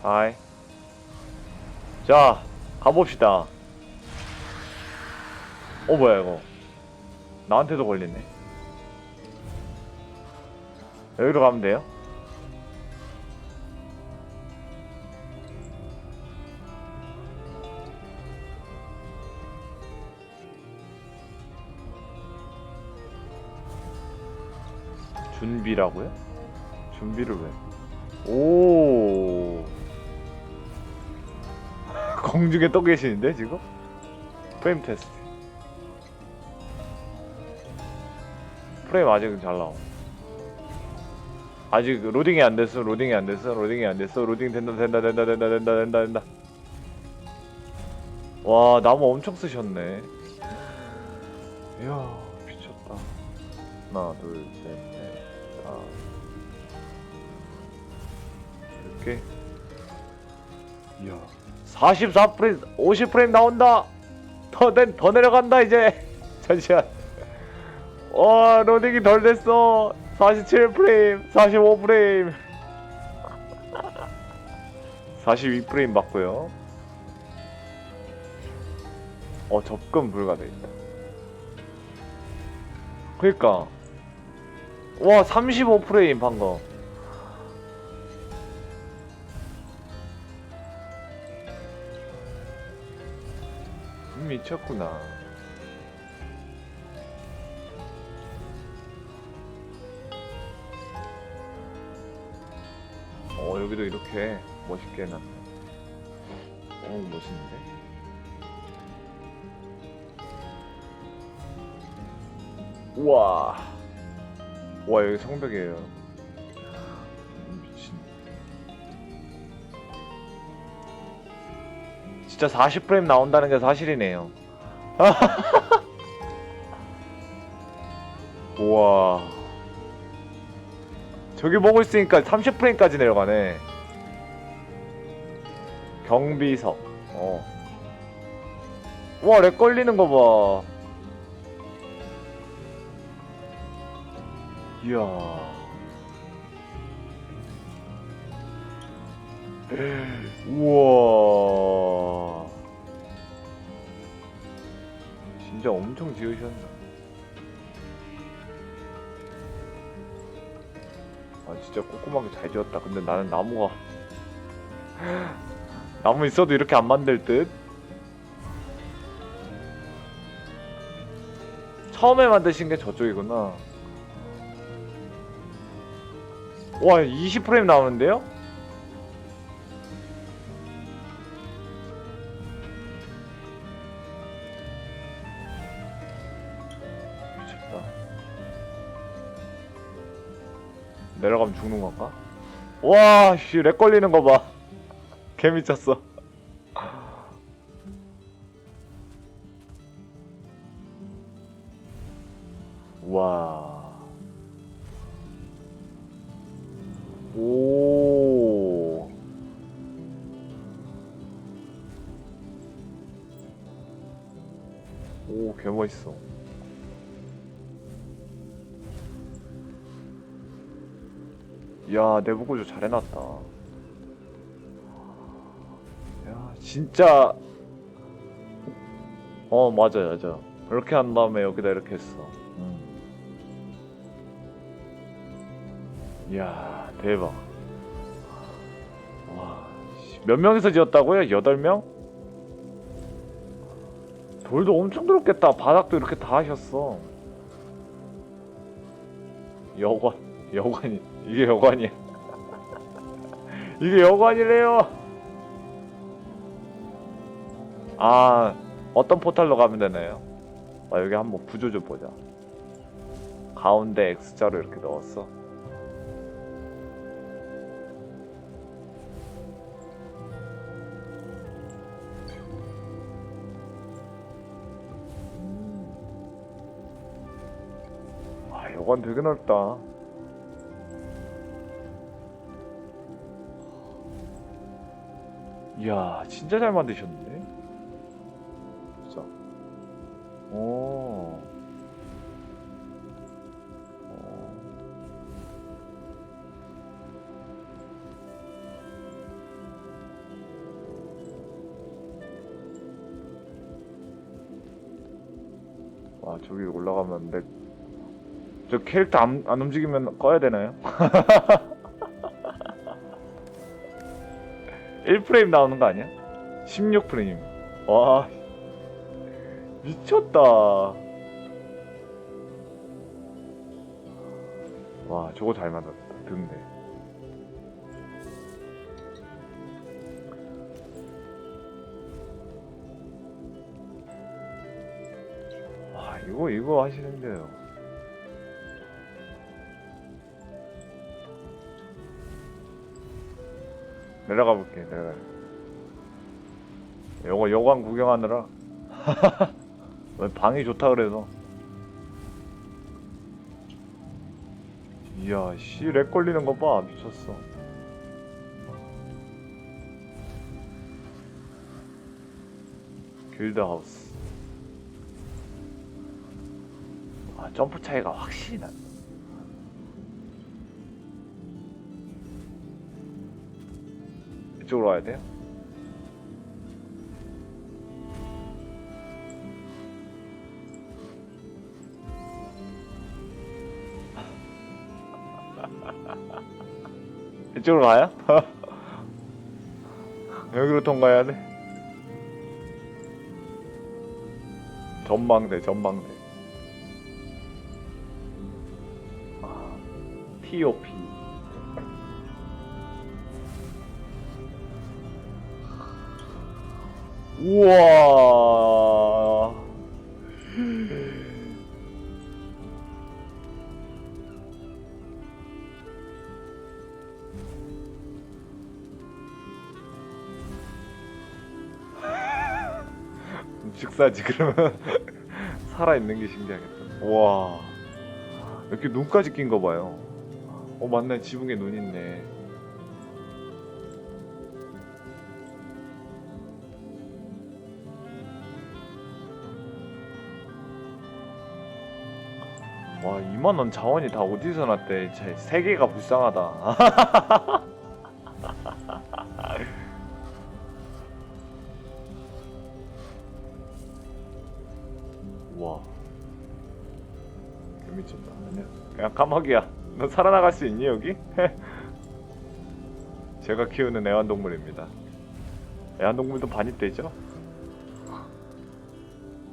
아이. 자, 가봅시다. 뭐야, 이거. 나한테도 걸리네. 여기로 가면 돼요? 준비라고요? 준비를 왜? 오. 공중에 떠 계시는데, 지금? 프레임 테스트. 프레임 아직은 잘 나와. 아직 로딩이 안 됐어. 로딩이 안 됐어. 로딩이 안 됐어. 로딩 된다. 와, 나무 엄청 쓰셨네. 이야, 미쳤다. 하나, 둘, 셋, 넷, 다. 이렇게. 이야. 44프레임, 50프레임 나온다. 더 내려간다 이제. 잠시만. 와, 로딩이 덜 됐어. 47프레임, 45프레임, 42프레임 맞고요. 접근 불가돼 있다. 그니까. 와, 35프레임 방금. 미쳤구나. 여기도 이렇게 멋있게 해놨네. 멋있는데? 우와. 와, 여기 성벽이에요. 미친. 진짜 40프레임 나온다는 게 사실이네요. 우와. 저기 보고 있으니까 30프레임까지 내려가네. 경비석. 와, 렉 걸리는 거 봐. 이야. 우와. 진짜 엄청 지으셨나. 진짜 꼼꼼하게 잘 지었다. 근데 나는 나무 있어도 이렇게 안 만들 듯? 처음에 만드신 게 저쪽이구나. 와, 20프레임 나오는데요? 미쳤다. 내려가면 죽는 건가? 와, 씨, 렉 걸리는 거 봐. 개 미쳤어. 와. 오. 오, 개 멋있어. 야, 내부 구조 잘 해놨다. 야, 진짜. 맞아, 맞아. 그렇게 한 다음에 여기다 이렇게 했어. 이야, 대박. 와, 몇 명이서 지었다고요? 8명? 돌도 엄청 들었겠다. 바닥도 이렇게 다 하셨어. 여관이, 이게 여관이야. 이게 여관이래요. 어떤 포탈로 가면 되나요? 여기 한번 구조 좀 보자. 가운데 X자로 이렇게 넣었어. 여관 되게 넓다. 이야, 진짜 잘 만드셨네. 진짜. 오. 아 저기 올라가면 저 캐릭터 안 움직이면 꺼야 되나요? 1프레임 나오는 거 아니야? 16프레임. 와 미쳤다. 와 저거 잘 만들었다. 등대. 와 이거 하시는데요. 내려가 볼게. 내려가. 요거 여관 구경하느라. 방이 좋다 그래서. 이야 씨 렉 걸리는 거 봐. 미쳤어. 길드하우스. 아 점프 차이가 확실히 나. 이쪽으로 와야 돼요? 이쪽으로 가요? 여기로 통과해야 돼? 전망대. 아, TOP. 우와. 즉사지 그러면. 살아있는 게 신기하겠다. 와 이렇게 눈까지 낀 거 봐요. 맞네. 지붕에 눈 있네. 와 2만원 자원이 다 어디서 났대. 세 개가 불쌍하다. 와 개미쳤다. 야 까마귀야 너 살아나갈 수 있니 여기? 제가 키우는 애완동물입니다. 애완동물도 반입되죠?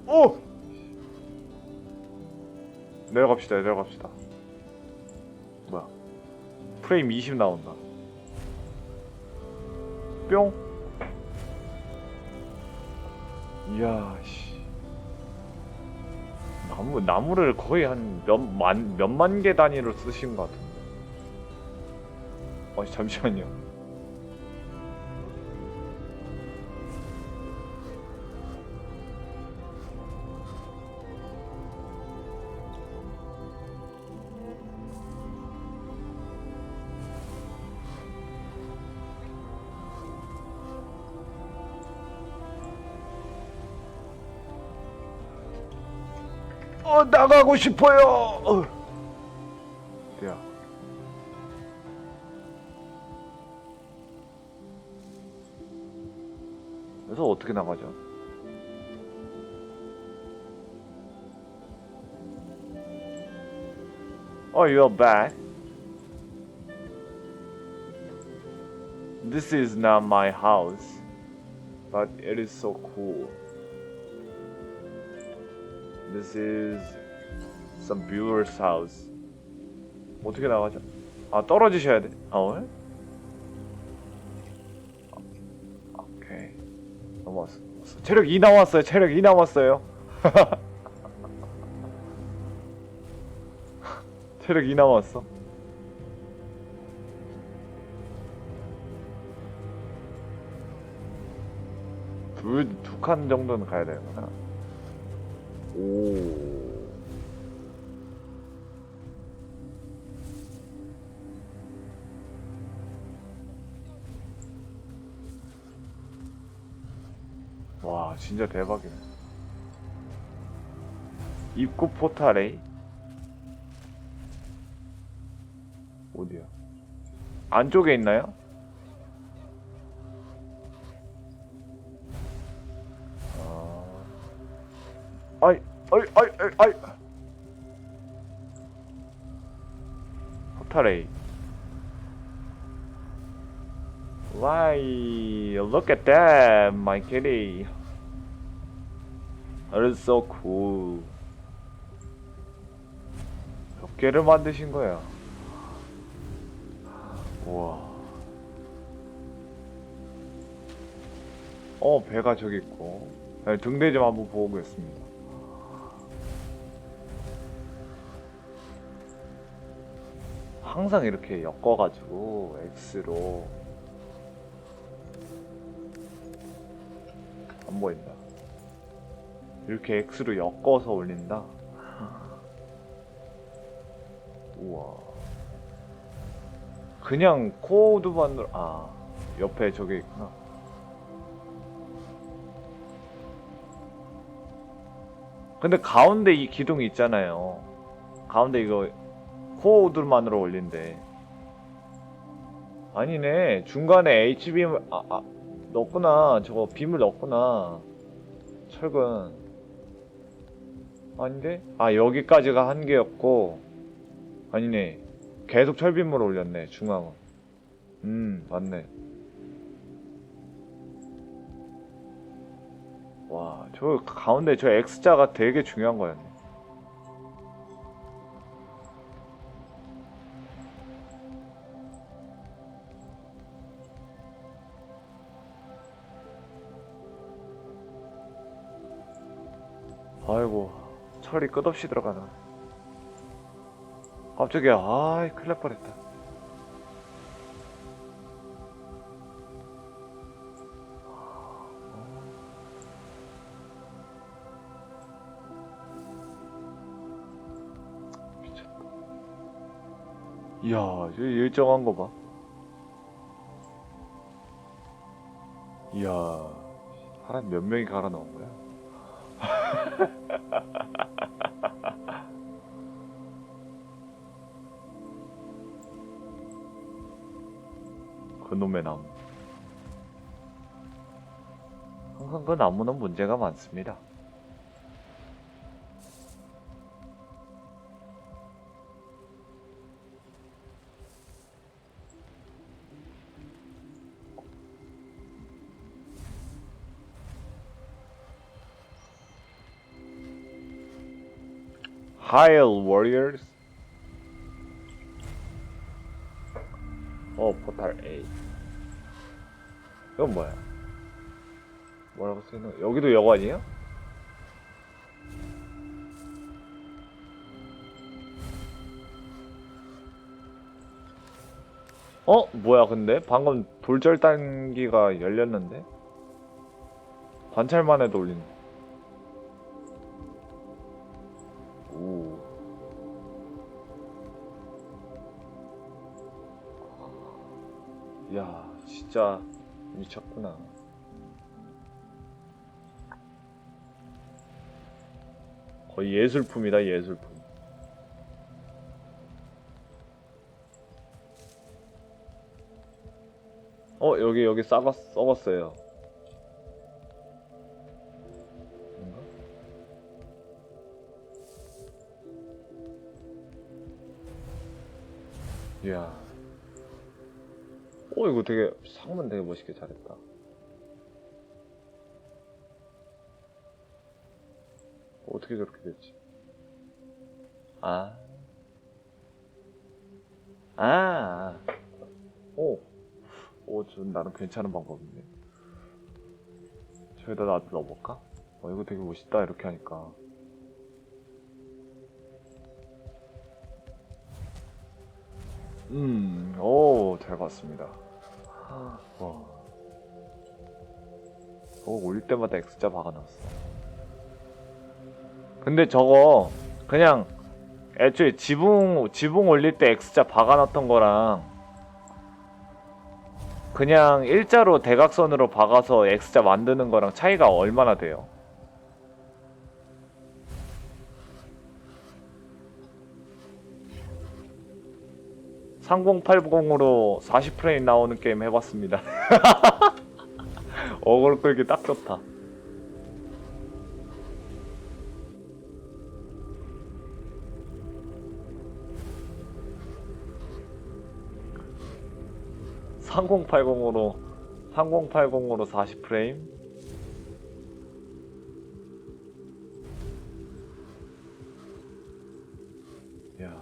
오! 내려갑시다. 뭐야 프레임 20 나온다. 뿅. 이야 씨 나무를 거의 한 몇만 개 단위로 쓰신 것 같은데. 잠시만요. 나가고 싶어요. 야. 그래서 어떻게 나가죠? You're back. This is not my house, but it is so cool. This is some viewer's house. 어떻게 나가죠? 떨어지셔야 돼. 왜? 오케이. 넘어왔어. 체력 2 남았어요. 체력 2 남았어요. 체력 2 남았어. 두 칸 정도는 가야 되는구나. 오. 와, 진짜 대박이네. 입구 포탈에 어디야? 안쪽에 있나요? 아이 아이. 포탈레이. Why? Look at that, my kitty. It's so cool. 몇 개를 만드신 거야? 우와. 배가 저기 있고. 네, 등대 좀 한번 보고 오겠습니다. 항상 이렇게 엮어가지고 X로 안 보인다. 이렇게 X로 엮어서 올린다. 우와. 그냥 코드만으로 옆에 저게 있구나. 근데 가운데 이 기둥이 있잖아요. 가운데 이거 코드만으로 올린대. 아니네. 중간에 HBM 넣었구나. 저거 빔을 넣었구나. 철근. 아닌데? 여기까지가 한 개였고. 아니네. 계속 철빔으로 올렸네. 중앙은. 맞네. 와, 저 가운데 저 X자가 되게 중요한 거였네. 아이고, 철이 끝없이 들어가나. 갑자기 큰일 날 뻔했다. 미쳤다. 이야, 저 일정한 거 봐. 이야, 사람 몇 명이 갈아 넣은 거야? 그놈의 나무. 항상 그 나무는 문제가 많습니다. Hail Warriors. 포탈 A. 이건 뭐야? 뭐라고 쓰이는? 여기도 여관이야? 뭐야 근데? 방금 돌절 단기가 열렸는데? 관찰만 해도 올리네. 오. 야, 진짜 미쳤구나. 거의 예술품이다, 예술품. 여기 썩었어요. 뭔가? 이야. 이거 되게 상문 되게 멋있게 잘했다. 어떻게 저렇게 됐지? 좀 나름 괜찮은 방법인데. 저기다 나도 넣어볼까? 이거 되게 멋있다 이렇게 하니까. 잘 봤습니다. 와. 올릴 때마다 X자 박아놨어. 근데 저거 그냥 애초에 지붕 올릴 때 X자 박아놨던 거랑 그냥 일자로 대각선으로 박아서 X자 만드는 거랑 차이가 얼마나 돼요? (3080으로) 40프레임 나오는 게임 해봤습니다. 어그로 끌기 딱 좋다. 3080으로 40프레임. 야,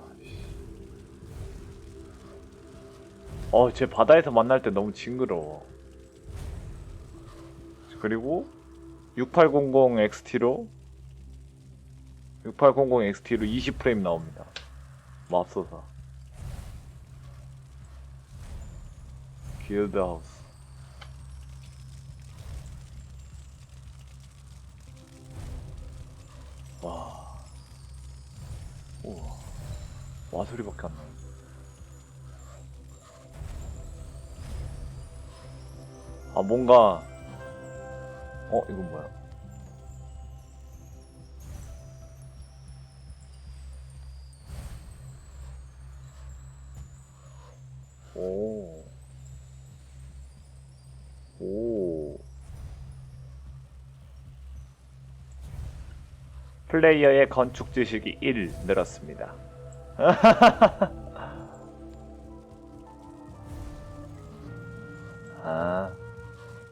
쟤 바다에서 만날 때 너무 징그러워. 그리고 6800 XT로 20프레임 나옵니다. 맙소사. 길드하우스. 와. 우와. 와 소리밖에 안 나요. 아 뭔가 이건 뭐야? 오. 오. 플레이어의 건축 지식이 1 늘었습니다. 아,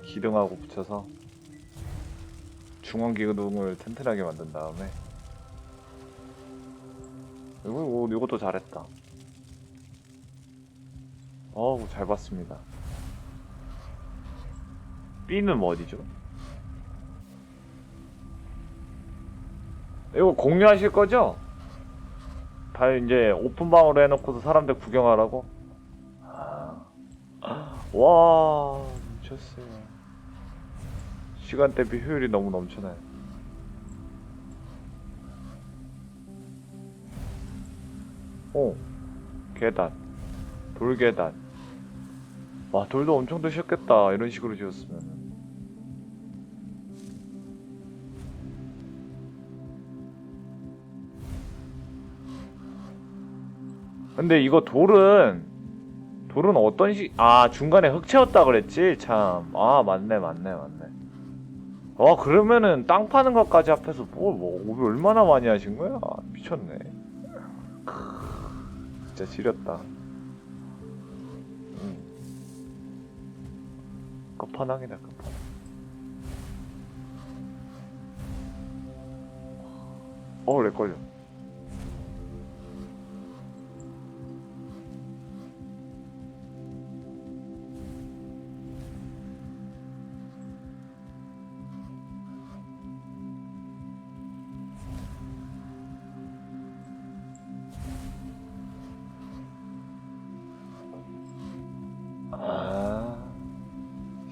기둥하고 붙여서 중앙 기둥을 튼튼하게 만든 다음에 이것도 잘했다. 잘 봤습니다. B는 뭐 어디죠? 이거 공유하실 거죠? 다 이제 오픈방으로 해놓고서 사람들 구경하라고? 와, 미쳤어요. 시간 대비 효율이 너무 넘쳐나요. 계단. 돌계단. 와, 돌도 엄청 드셨겠다. 이런 식으로 지었으면. 근데 이거 돌은 어떤 중간에 흙 채웠다 그랬지? 참. 맞네. 그러면은 땅 파는 것까지 합해서 얼마나 많이 하신 거야? 미쳤네. 진짜 지렸다. 끝판왕이다, 끝판왕. 렉걸려.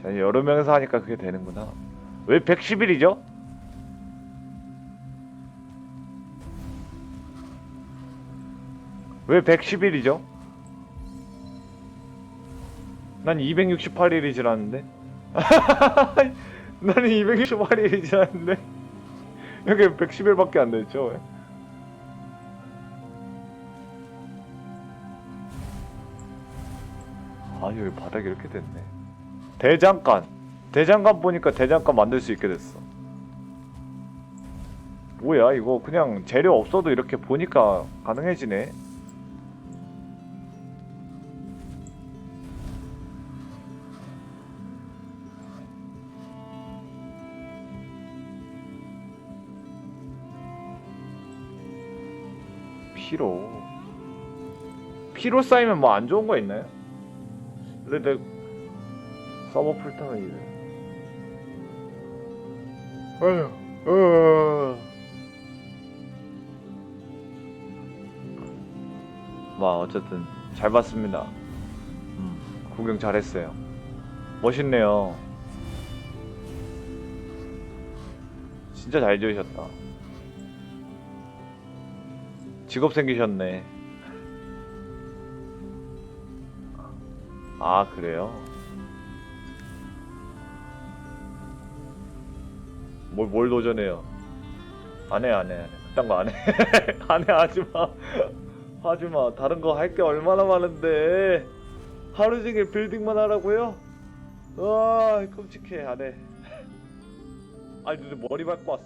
자, 여러 명이서 하니까 그게 되는구나. 왜 110일이죠? 왜 110일이죠? 난 268일이 지났는데? 나는 268일이 지났는데? 여기 110일밖에 안 됐죠? 왜? 여기 바닥이 이렇게 됐네. 대장간 보니까 대장간 만들 수 있게 됐어. 뭐야 이거 그냥 재료 없어도 이렇게 보니까 가능해지네. 피로 쌓이면 뭐 안 좋은 거 있나요? 근데 서버 풀타면 이래. 어쨌든 잘 봤습니다. 구경 잘했어요. 멋있네요. 진짜 잘 지으셨다. 직업 생기셨네. 그래요? 뭘 도전해요? 안 해. 그딴 거 안 해. 안 해, 하지마. 하지마. 다른 거 할 게 얼마나 많은데. 하루 종일 빌딩만 하라고요? 끔찍해. 안 해. 근데 머리 밟고 왔어.